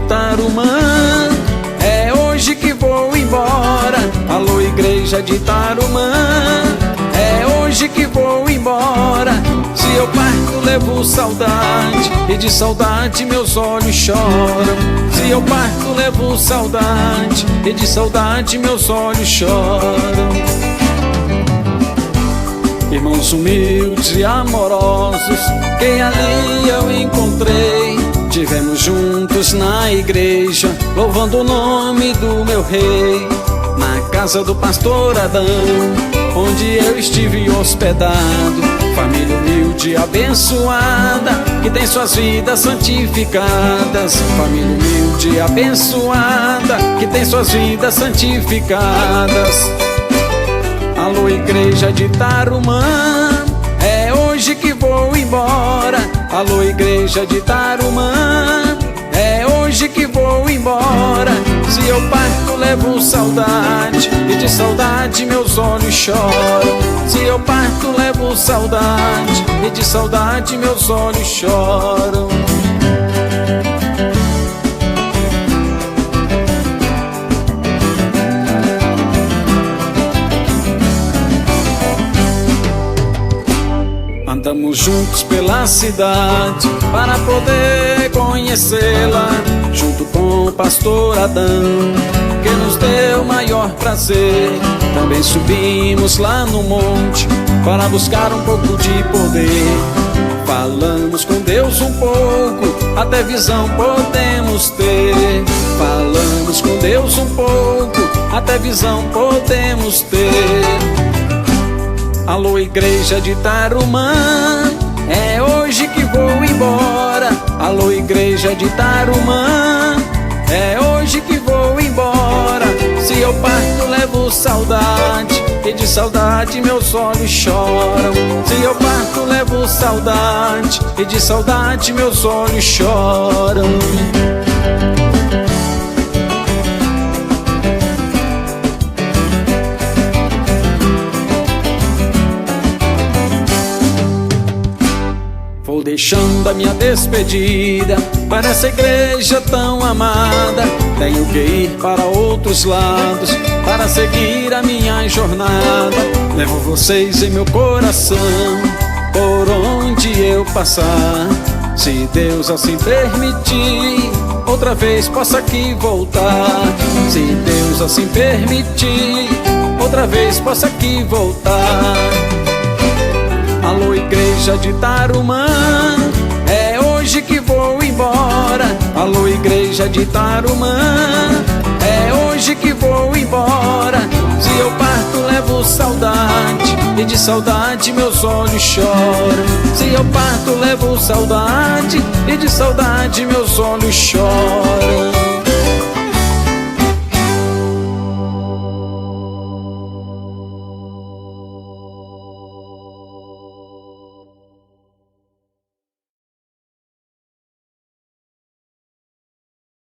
Tarumã, é hoje que vou embora. Alô, igreja de Tarumã, é hoje que vou embora. Se eu parto, levo saudade, e de saudade meus olhos choram. Se eu parto, levo saudade, e de saudade meus olhos choram. Irmãos humildes e amorosos, que ali eu encontrei, tivemos juntos na igreja, louvando o nome do meu rei. Na casa do pastor Adão, onde eu estive hospedado, família humilde e abençoada, que tem suas vidas santificadas. Família humilde e abençoada, que tem suas vidas santificadas. Alô, igreja de Tarumã, é hoje que vou embora. Alô, igreja de Tarumã, é hoje que vou embora. Se eu parto, levo saudade, e de saudade meus olhos choram. Se eu parto, levo saudade, e de saudade meus olhos choram. Andamos juntos pela cidade para poder conhecê-la, junto com o pastor Adão, que nos deu maior prazer. Também subimos lá no monte para buscar um pouco de poder. Falamos com Deus um pouco, até visão podemos ter. Falamos com Deus um pouco, até visão podemos ter. Alô, igreja de Tarumã, é hoje que vou embora. Alô, igreja de Tarumã, é hoje que vou embora. Se eu parto, levo saudade, e de saudade meus olhos choram. Se eu parto, levo saudade, e de saudade meus olhos choram. Vou deixando a minha despedida para essa igreja tão amada. Tenho que ir para outros lados para seguir a minha jornada. Levo vocês em meu coração por onde eu passar. Se Deus assim permitir, outra vez posso aqui voltar. Se Deus assim permitir, outra vez posso aqui voltar. Alô, igreja de Tarumã, é hoje que vou embora. Alô, igreja de Tarumã, é hoje que vou embora. Se eu parto, levo saudade, e de saudade meus olhos choram. Se eu parto, levo saudade, e de saudade meus olhos choram.